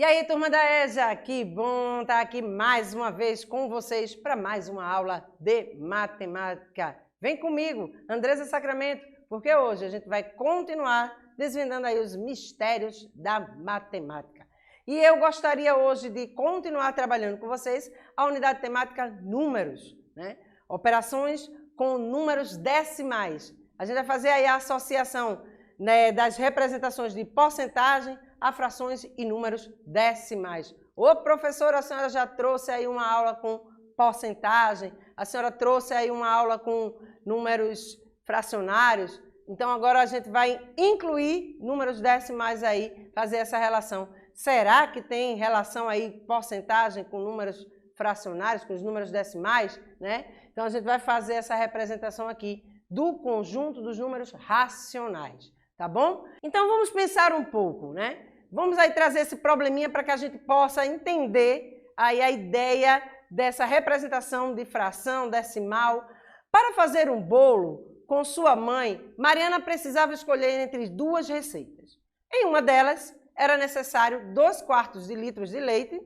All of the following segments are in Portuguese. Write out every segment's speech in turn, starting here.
E aí, turma da EJA, que bom estar aqui mais uma vez com vocês para mais uma aula de matemática. Vem comigo, Andresa Sacramento, porque hoje a gente vai continuar desvendando aí os mistérios da matemática. E eu gostaria hoje de continuar trabalhando com vocês a unidade temática números, né? Operações com números decimais. A gente vai fazer aí a associação, né, das representações de porcentagem a frações e números decimais. Ô, professora, a senhora já trouxe aí uma aula com porcentagem, a senhora trouxe aí uma aula com números fracionários, então agora a gente vai incluir números decimais aí, fazer essa relação. Será que tem relação aí porcentagem com números fracionários, com os números decimais, né? Então a gente vai fazer essa representação aqui do conjunto dos números racionais, tá bom? Então vamos pensar um pouco, né? Vamos aí trazer esse probleminha para que a gente possa entender aí a ideia dessa representação de fração decimal. Para fazer um bolo com sua mãe, Mariana precisava escolher entre duas receitas. Em uma delas, era necessário 2/4 de litros de leite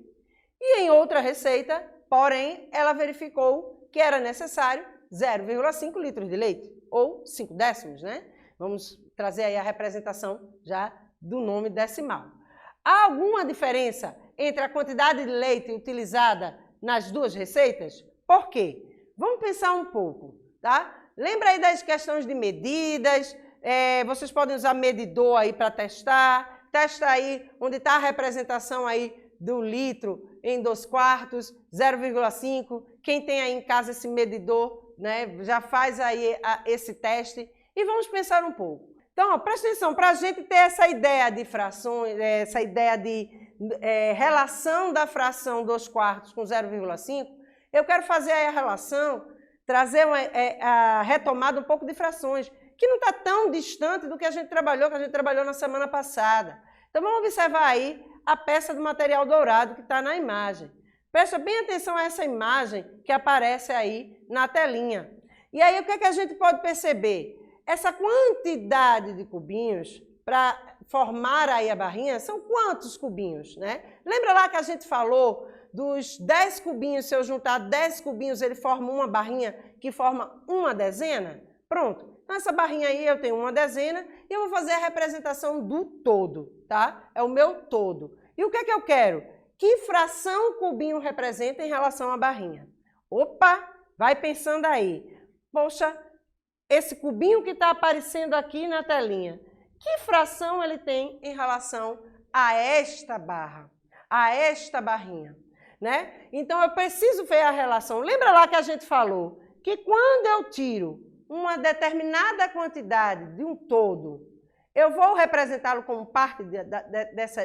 e em outra receita, porém, ela verificou que era necessário 0,5 litros de leite, ou 5 décimos, né? Vamos trazer aí a representação já do nome decimal. Há alguma diferença entre a quantidade de leite utilizada nas duas receitas? Por quê? Vamos pensar um pouco, tá? Lembra aí das questões de medidas, vocês podem usar medidor aí para testar, testa aí onde está a representação aí do litro em 2/4, 0,5, quem tem aí em casa esse medidor, né, já faz aí esse teste e vamos pensar um pouco. Então, ó, presta atenção, para a gente ter essa ideia de frações, essa ideia de relação da fração 2/4 com 0,5, eu quero fazer aí a relação, trazer a retomada um pouco de frações, que não está tão distante do que a gente trabalhou na semana passada. Então, vamos observar aí a peça do material dourado que está na imagem. Presta bem atenção a essa imagem que aparece aí na telinha. E aí, o que é que a gente pode perceber? Essa quantidade de cubinhos para formar aí a barrinha, são quantos cubinhos, né? Lembra lá que a gente falou dos 10 cubinhos, se eu juntar 10 cubinhos, ele forma uma barrinha que forma uma dezena? Pronto. Então, essa barrinha aí eu tenho uma dezena e eu vou fazer a representação do todo, tá? É o meu todo. E o que é que eu quero? Que fração o cubinho representa em relação à barrinha? Opa, vai pensando aí. Poxa, esse cubinho que está aparecendo aqui na telinha, que fração ele tem em relação a esta barra, a esta barrinha, né? Então, eu preciso ver a relação. Lembra lá que a gente falou que quando eu tiro uma determinada quantidade de um todo, eu vou representá-lo como parte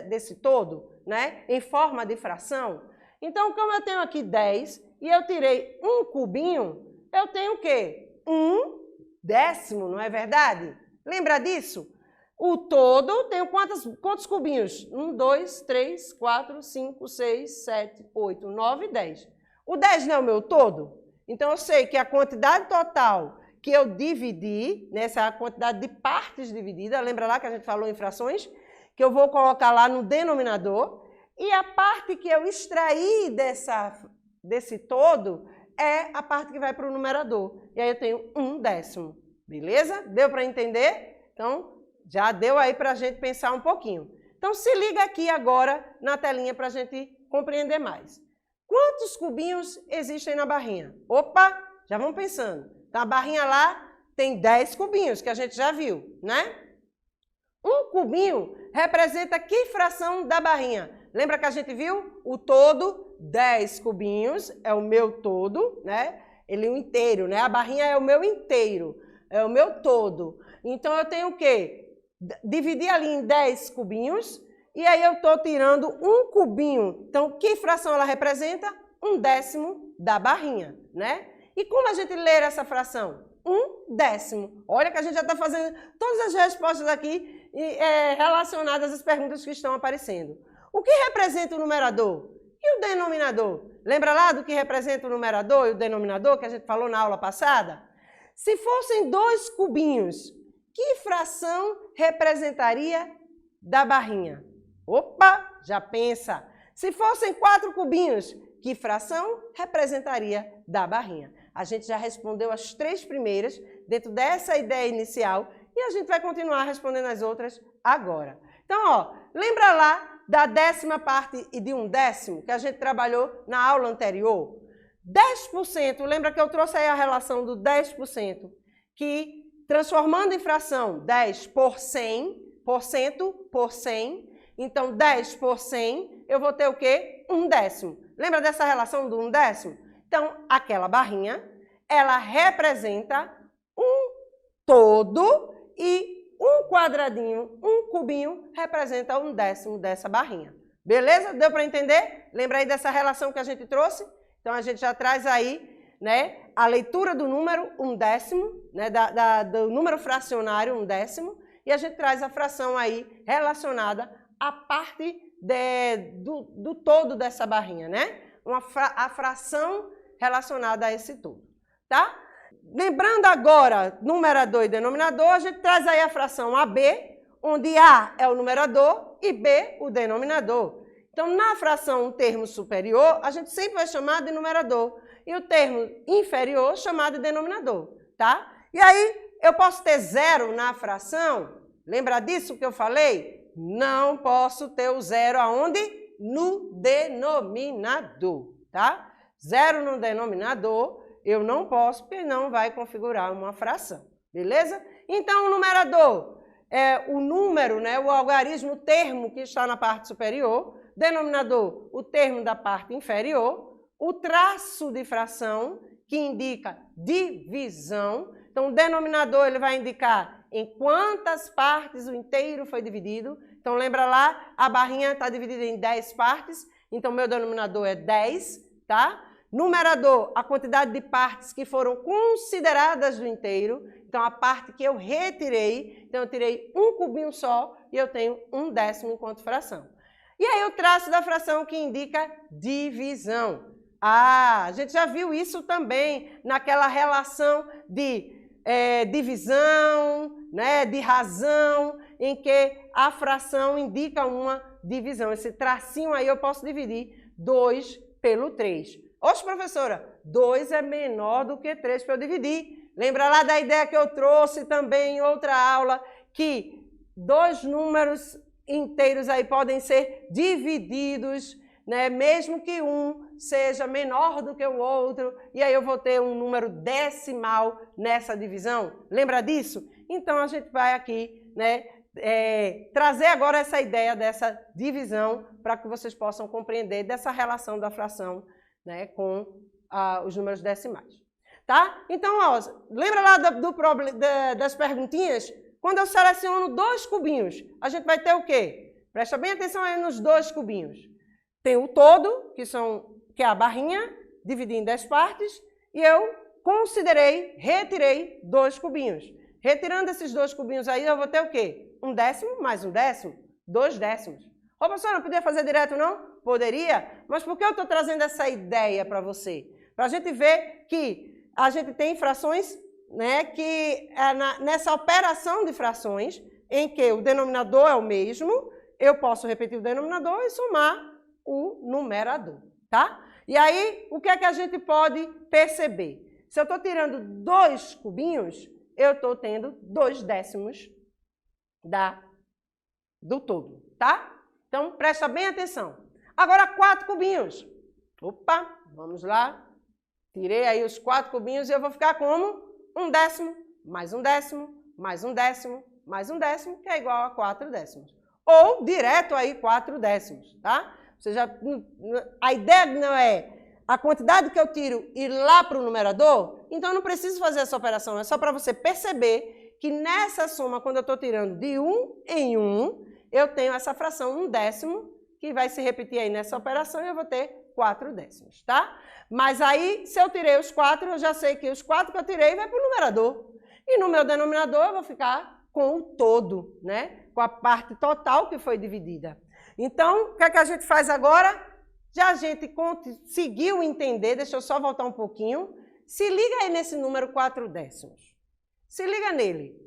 desse todo, né? Em forma de fração. Então, como eu tenho aqui 10 e eu tirei um cubinho, eu tenho o quê? 1 décimo, não é verdade? Lembra disso? O todo tem quantos cubinhos? 1, 2, 3, 4, 5, 6, 7, 8, 9, 10. O 10 não é o meu todo? Então, eu sei que a quantidade total que eu dividi, nessa quantidade de partes divididas, lembra lá que a gente falou em frações? Que eu vou colocar lá no denominador. E a parte que eu extraí desse todo é a parte que vai para o numerador. E aí eu tenho 1 décimo. Beleza? Deu para entender? Então, já deu aí para a gente pensar um pouquinho. Então, se liga aqui agora na telinha para a gente compreender mais. Quantos cubinhos existem na barrinha? Opa, já vamos pensando. Então, a barrinha lá tem 10 cubinhos, que a gente já viu, né? Um cubinho representa que fração da barrinha? Lembra que a gente viu? O todo, 10 cubinhos, é o meu todo, né? Ele é o inteiro, né? A barrinha é o meu inteiro, é o meu todo. Então, eu tenho o quê? Dividir ali em 10 cubinhos, e aí eu estou tirando um cubinho. Então, que fração ela representa? 1 décimo da barrinha, né? E como a gente lê essa fração? 1 décimo. Olha que a gente já está fazendo todas as respostas aqui relacionadas às perguntas que estão aparecendo. O que representa o numerador? E o denominador? Lembra lá do que representa o numerador e o denominador que a gente falou na aula passada? Se fossem 2 cubinhos, que fração representaria da barrinha? Opa! Já pensa. Se fossem 4 cubinhos, que fração representaria da barrinha? A gente já respondeu as 3 primeiras dentro dessa ideia inicial e a gente vai continuar respondendo as outras agora. Então, ó, lembra lá da 10ª parte e de 1/10 que a gente trabalhou na aula anterior? 10%, lembra que eu trouxe aí a relação do 10%, que transformando em fração 10 por 100, por 100, então 10 por 100, eu vou ter o quê? 1/10. Lembra dessa relação do 1/10? Então, aquela barrinha, ela representa um todo e um quadradinho, um cubinho, representa 1/10 dessa barrinha. Beleza? Deu para entender? Lembra aí dessa relação que a gente trouxe? Então, a gente já traz aí, né, a leitura do número 1/10, né, do número fracionário 1/10, e a gente traz a fração aí relacionada à parte do todo dessa barrinha, né? A fração relacionada a esse todo, tá? Lembrando agora, numerador e denominador, a gente traz aí a fração AB, onde A é o numerador e B o denominador. Então, na fração termo superior, a gente sempre vai chamar de numerador e o termo inferior chamado de denominador, tá? E aí, eu posso ter 0 na fração? Lembra disso que eu falei? Não posso ter o 0 aonde? No denominador, tá? 0 no denominador, eu não posso, porque não vai configurar uma fração, beleza? Então, o numerador é o número, né, o algarismo, o termo que está na parte superior, denominador, o termo da parte inferior, o traço de fração, que indica divisão. Então, o denominador ele vai indicar em quantas partes o inteiro foi dividido. Então, lembra lá, a barrinha está dividida em 10 partes, então meu denominador é 10, tá? Numerador, a quantidade de partes que foram consideradas do inteiro. Então, a parte que eu retirei, então eu tirei um cubinho só e eu tenho 1/10 enquanto fração. E aí o traço da fração que indica divisão. Ah, a gente já viu isso também naquela relação de divisão, né, de razão, em que a fração indica uma divisão. Esse tracinho aí eu posso dividir 2 pelo 3. Oxe, professora, 2 é menor do que 3 para eu dividir. Lembra lá da ideia que eu trouxe também em outra aula, que 2 números inteiros aí podem ser divididos, né, mesmo que um seja menor do que o outro, e aí eu vou ter um número decimal nessa divisão. Lembra disso? Então, a gente vai aqui, né, trazer agora essa ideia dessa divisão para que vocês possam compreender dessa relação da fração, né, com os números decimais. Tá? Então, ó, lembra lá das perguntinhas? Quando eu seleciono 2 cubinhos, a gente vai ter o quê? Presta bem atenção aí nos 2 cubinhos. Tem o todo, que é a barrinha, dividi em 10 partes, e eu retirei 2 cubinhos. Retirando esses 2 cubinhos aí, eu vou ter o quê? 1/10 mais 1/10, 2/10. Ô, professor, não podia fazer direto, não? Poderia, mas por que eu estou trazendo essa ideia para você? Para a gente ver que a gente tem frações, né, que nessa operação de frações, em que o denominador é o mesmo, eu posso repetir o denominador e somar o numerador, tá? E aí, o que é que a gente pode perceber? Se eu estou tirando 2 cubinhos, eu estou tendo 2/10 do todo, tá? Então, presta bem atenção. Agora, 4 cubinhos. Opa, vamos lá. Tirei aí os 4 cubinhos e eu vou ficar como? 1/10 mais 1/10 mais 1/10 mais 1/10, que é igual a 4/10. Ou direto aí 4/10, tá? A ideia não é a quantidade que eu tiro ir lá para o numerador, então eu não preciso fazer essa operação, é só para você perceber que nessa soma, quando eu estou tirando de 1 em 1, eu tenho essa fração 1/10, que vai se repetir aí nessa operação e eu vou ter 4/10, tá? Mas aí, se eu tirei os 4, eu já sei que os 4 que eu tirei vai para o numerador. E no meu denominador eu vou ficar com o todo, né? Com a parte total que foi dividida. Então, o que é que a gente faz agora? Já a gente conseguiu entender, deixa eu só voltar um pouquinho. Se liga aí nesse número 4/10. Se liga nele.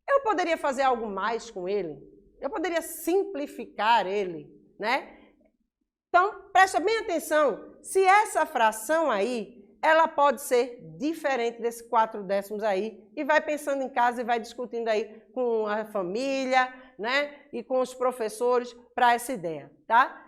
Eu poderia fazer algo mais com ele? Eu poderia simplificar ele? né? Então, presta bem atenção, se essa fração aí, ela pode ser diferente desse 4/10 aí, e vai pensando em casa e vai discutindo aí com a família, né? E com os professores para essa ideia, tá?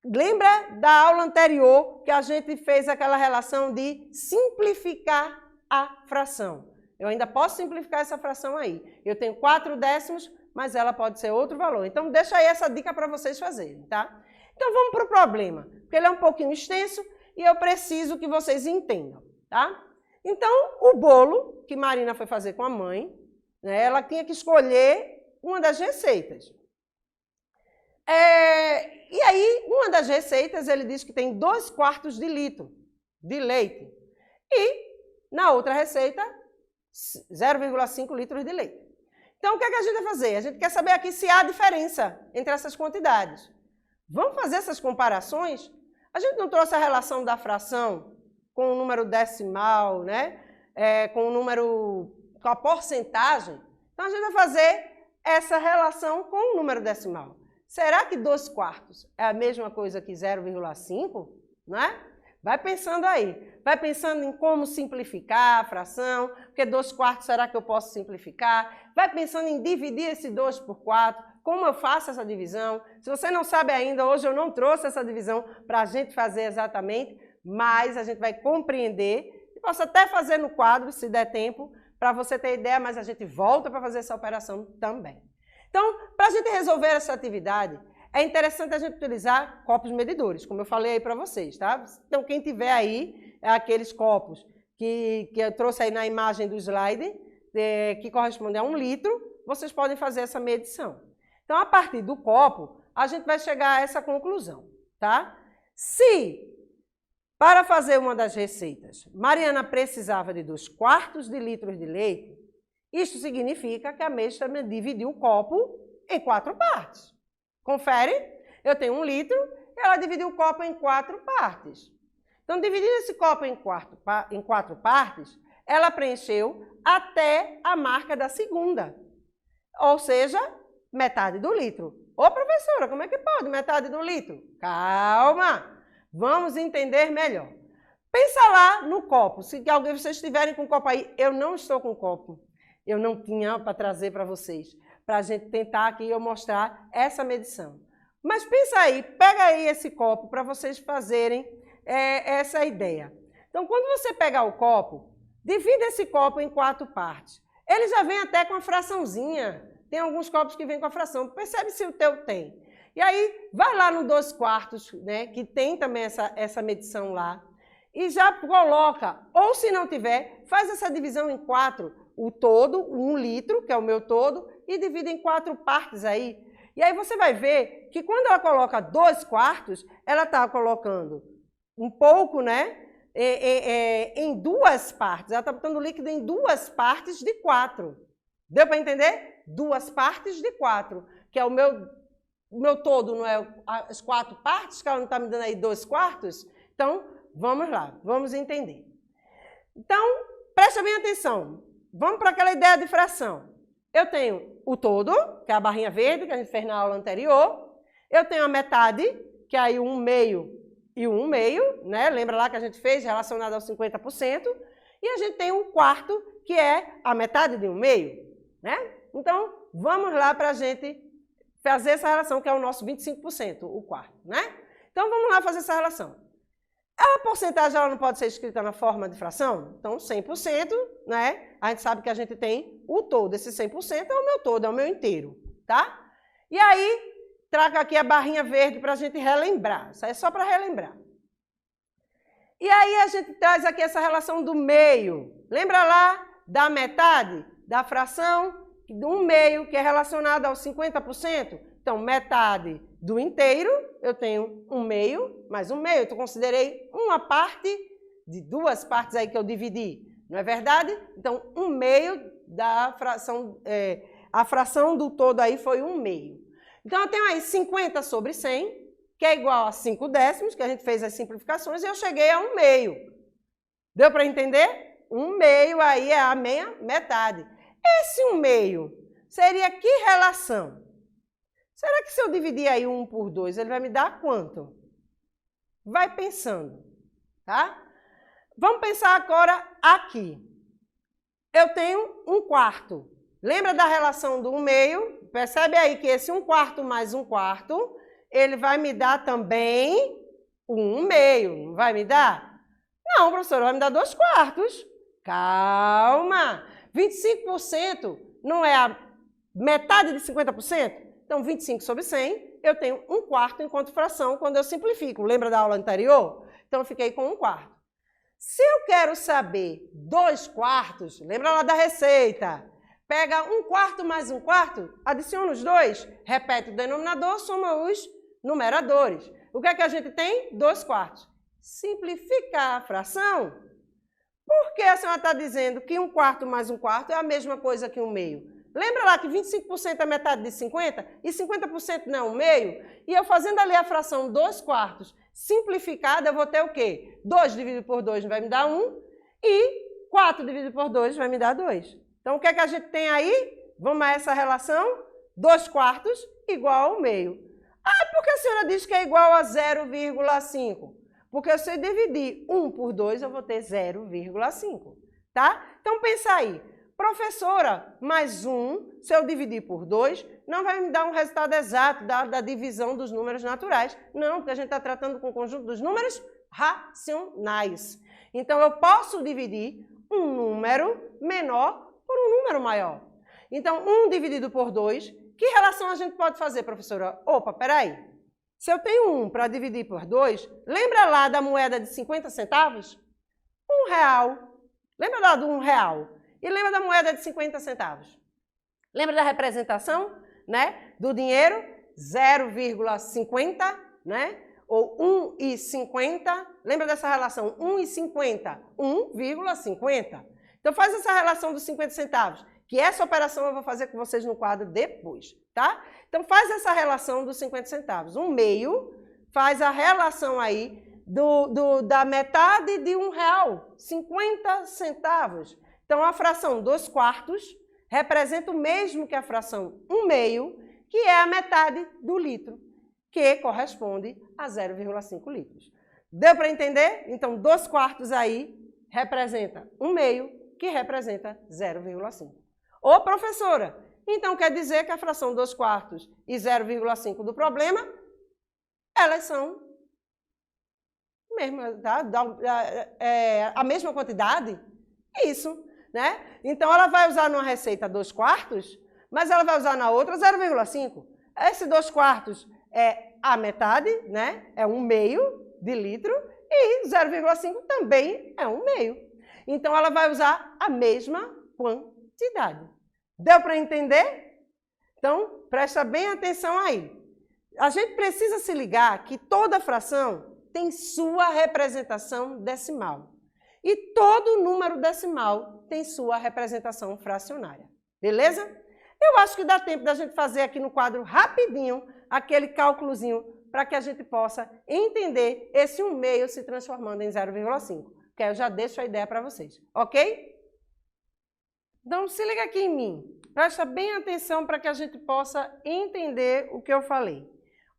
Lembra da aula anterior que a gente fez aquela relação de simplificar a fração? Eu ainda posso simplificar essa fração aí. Eu tenho 4/10, mas ela pode ser outro valor. Então, deixa aí essa dica para vocês fazerem, tá? Então, vamos para o problema, porque ele é um pouquinho extenso e eu preciso que vocês entendam, tá? Então, o bolo que Marina foi fazer com a mãe, né, ela tinha que escolher uma das receitas. E aí, uma das receitas, ele diz que tem 2/4 de litro de leite. E, na outra receita, 0,5 litros de leite. Então, o que é que a gente vai fazer? A gente quer saber aqui se há diferença entre essas quantidades. Vamos fazer essas comparações? A gente não trouxe a relação da fração com o número decimal, né? Com a porcentagem. Então, a gente vai fazer essa relação com o número decimal. Será que 2/4 é a mesma coisa que 0,5? Não é? Vai pensando aí. Vai pensando em como simplificar a fração, porque 2/4 será que eu posso simplificar? Vai pensando em dividir esse 2 por 4, como eu faço essa divisão. Se você não sabe ainda, hoje eu não trouxe essa divisão para a gente fazer exatamente, mas a gente vai compreender. E posso até fazer no quadro, se der tempo, para você ter ideia, mas a gente volta para fazer essa operação também. Então, para a gente resolver essa atividade, é interessante a gente utilizar copos medidores, como eu falei aí para vocês, tá? Então, quem tiver aí, aqueles copos que eu trouxe aí na imagem do slide, que corresponde a 1 litro, vocês podem fazer essa medição. Então, a partir do copo, a gente vai chegar a essa conclusão, tá? Se, para fazer uma das receitas, Mariana precisava de 2/4 de litros de leite, isso significa que a mestra me dividiu o copo em 4 partes. Confere? Eu tenho 1 litro, ela dividiu o copo em 4 partes. Então, dividindo esse copo em 4 partes, ela preencheu até a marca da segunda. Ou seja, metade do litro. Ô, professora, como é que pode metade do litro? Calma! Vamos entender melhor. Pensa lá no copo. Se alguém de vocês estiverem com o copo aí, eu não estou com o copo. Eu não tinha para trazer para vocês, para a gente tentar aqui eu mostrar essa medição. Mas pensa aí, pega aí esse copo para vocês fazerem essa ideia. Então, quando você pegar o copo, divida esse copo em 4 partes. Ele já vem até com a fraçãozinha. Tem alguns copos que vêm com a fração. Percebe se o teu tem. E aí, vai lá no 2/4, né, que tem também essa medição lá, e já coloca, ou se não tiver, faz essa divisão em 4, o todo, 1 litro, que é o meu todo, e divide em 4 partes aí. E aí você vai ver que quando ela coloca 2/4, ela está colocando um pouco, né, em 2 partes. Ela está botando o líquido em 2 partes de 4. Deu para entender? 2 partes de 4, que é o meu todo, não é as 4 partes, que ela não está me dando aí 2/4? Então, vamos lá, vamos entender. Então, presta bem atenção. Vamos para aquela ideia de fração. Eu tenho o todo, que é a barrinha verde, que a gente fez na aula anterior. Eu tenho a metade, que é aí 1/2 e 1/2, né? Lembra lá que a gente fez relacionado ao 50%. E a gente tem 1/4, que é a metade de 1/2, né? Então, vamos lá para a gente fazer essa relação, que é o nosso 25%, o quarto, né? Então, vamos lá fazer essa relação. A porcentagem ela não pode ser escrita na forma de fração? Então, 100%, né? A gente sabe que a gente tem o todo. Esse 100% é o meu todo, é o meu inteiro, tá? E aí, trago aqui a barrinha verde para a gente relembrar. Isso aí é só para relembrar. E aí, a gente traz aqui essa relação do meio. Lembra lá da metade da fração? Do 1/2, que é relacionado ao 50%? Então, metade do inteiro, eu tenho 1/2, mais 1/2, eu considerei uma parte de 2 partes aí que eu dividi, não é verdade? Então, 1/2 da fração, a fração do todo aí foi 1/2. Então, eu tenho aí 50 sobre 100, que é igual a 5/10, que a gente fez as simplificações, e eu cheguei a 1/2. Deu para entender? 1/2 aí é a metade. Esse 1/2 seria que relação? Será que se eu dividir aí 1 por 2, ele vai me dar quanto? Vai pensando, tá? Vamos pensar agora aqui. Eu tenho 1/4. Lembra da relação do 1/2? Percebe aí que esse 1/4 mais 1/4, ele vai me dar também 1/2, não vai me dar? Não, professora, vai me dar 2/4. Calma! 25% não é a metade de 50%? Então, 25 sobre 100, eu tenho 1/4 enquanto fração quando eu simplifico. Lembra da aula anterior? Então, eu fiquei com 1/4. Se eu quero saber 2/4, lembra lá da receita? Pega 1/4 mais 1/4, adiciona os dois, repete o denominador, soma os numeradores. O que é que a gente tem? 2/4. Simplificar a fração. Por que a senhora está dizendo que 1/4 mais 1/4 é a mesma coisa que 1/2? Lembra lá que 25% é metade de 50 e 50% não é 1/2? E eu fazendo ali a fração 2/4 simplificada, eu vou ter o quê? 2 dividido por 2 vai me dar 1 e 4 dividido por 2 vai me dar 2. Então, o que é que a gente tem aí? Vamos a essa relação? 2/4 igual a 1/2. Ah, por que a senhora diz que é igual a 0,5? Porque se eu dividir 1 por 2, eu vou ter 0,5, tá? Então, pensa aí. Professora, mais 1, se eu dividir por 2, não vai me dar um resultado exato da divisão dos números naturais. Não, porque a gente está tratando com o conjunto dos números racionais. Então, eu posso dividir um número menor por um número maior. Então, 1 dividido por 2, que relação a gente pode fazer, professora? Opa, peraí. Se eu tenho 1 para dividir por 2, lembra lá da moeda de 50 centavos? R$1. Lembra lá do R$1? E lembra da moeda de 50 centavos? Lembra da representação, né? Do dinheiro? 0,50, né? Ou 1,50. Lembra dessa relação? 1,50. 1,50. Então, faz essa relação dos 50 centavos. Que essa operação eu vou fazer com vocês no quadro depois, tá? Então, faz essa relação dos 50 centavos. 1/2 faz a relação aí da metade de R$1. 50 centavos. Então, a fração 2/4 representa o mesmo que a fração 1/2, que é a metade do litro, que corresponde a 0,5 litros. Deu para entender? Então, 2/4 aí representa 1/2, que representa 0,5. Ô, professora, então quer dizer que a fração 2/4 e 0,5 do problema, elas são a mesma quantidade? Isso. Né? Então, ela vai usar numa receita 2/4, mas ela vai usar na outra 0,5. Esse 2/4 é a metade, né? É 1/2 de litro, e 0,5 também é 1/2. Então, ela vai usar a mesma quantidade. Deu para entender? Então, presta bem atenção aí. A gente precisa se ligar que toda fração tem sua representação decimal. E todo número decimal tem sua representação fracionária. Beleza? Eu acho que dá tempo da gente fazer aqui no quadro rapidinho aquele cálculozinho para que a gente possa entender esse 1/2 se transformando em 0,5. Que eu já deixo a ideia para vocês. Ok? Então, se liga aqui em mim. Presta bem atenção para que a gente possa entender o que eu falei.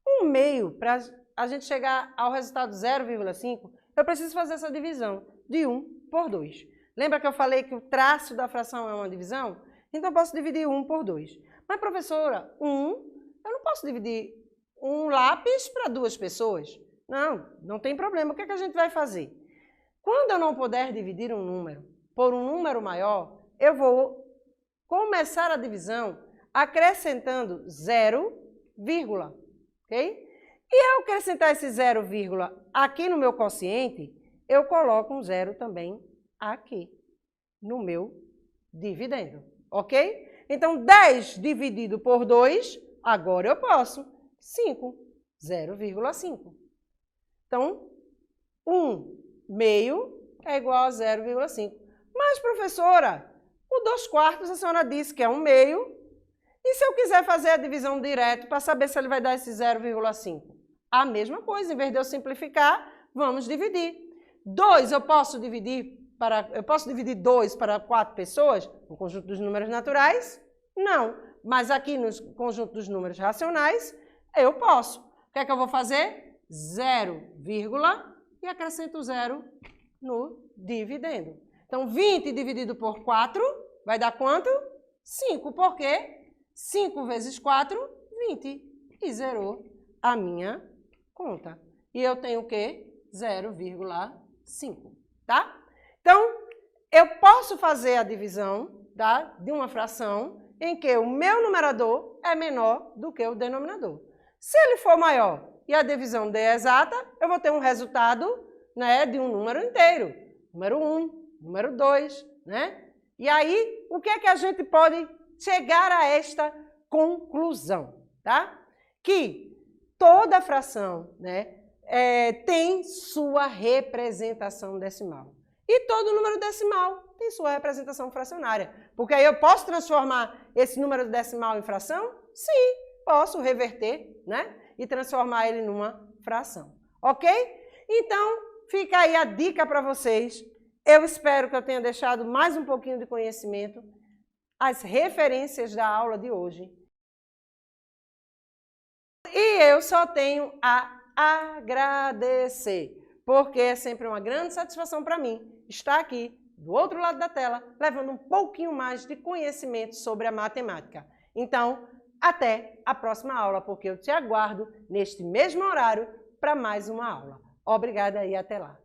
1/2, para a gente chegar ao resultado 0,5, eu preciso fazer essa divisão de 1 por 2. Lembra que eu falei que o traço da fração é uma divisão? Então, eu posso dividir 1 por 2. Mas, professora, eu não posso dividir um lápis para 2 pessoas. Não tem problema. O que é que a gente vai fazer? Quando eu não puder dividir um número por um número maior, eu vou começar a divisão acrescentando 0, ok? E ao acrescentar esse 0, aqui no meu quociente, eu coloco um 0 também aqui no meu dividendo, ok? Então, 10 dividido por 2, agora eu posso. 5, 0,5. Então, 1/2 é igual a 0,5. Mas, professora, o 2/4 a senhora disse que é 1/2. E se eu quiser fazer a divisão direto para saber se ele vai dar esse 0,5? A mesma coisa, em vez de eu simplificar, vamos dividir. 2 eu posso dividir 2 para 4 pessoas, no conjunto dos números naturais? Não. Mas aqui no conjunto dos números racionais, eu posso. O que é que eu vou fazer? 0, e acrescento 0 no dividendo. Então, 20 dividido por 4 vai dar quanto? 5, porque 5 vezes 4, 20. E zerou a minha conta. E eu tenho o quê? 0,5, tá? Então, eu posso fazer a divisão, tá, de uma fração em que o meu numerador é menor do que o denominador. Se ele for maior e a divisão der exata, eu vou ter um resultado, né, de um número inteiro. Número 1, número 2, né? E aí, o que é que a gente pode chegar a esta conclusão, tá? Que toda fração, né, tem sua representação decimal. E todo número decimal tem sua representação fracionária. Porque aí eu posso transformar esse número decimal em fração? Sim, posso reverter, né? E transformar ele numa fração. Ok? Então, fica aí a dica para vocês. Eu espero que eu tenha deixado mais um pouquinho de conhecimento, as referências da aula de hoje. E eu só tenho a agradecer, porque é sempre uma grande satisfação para mim estar aqui, do outro lado da tela, levando um pouquinho mais de conhecimento sobre a matemática. Então, até a próxima aula, porque eu te aguardo neste mesmo horário para mais uma aula. Obrigada e até lá.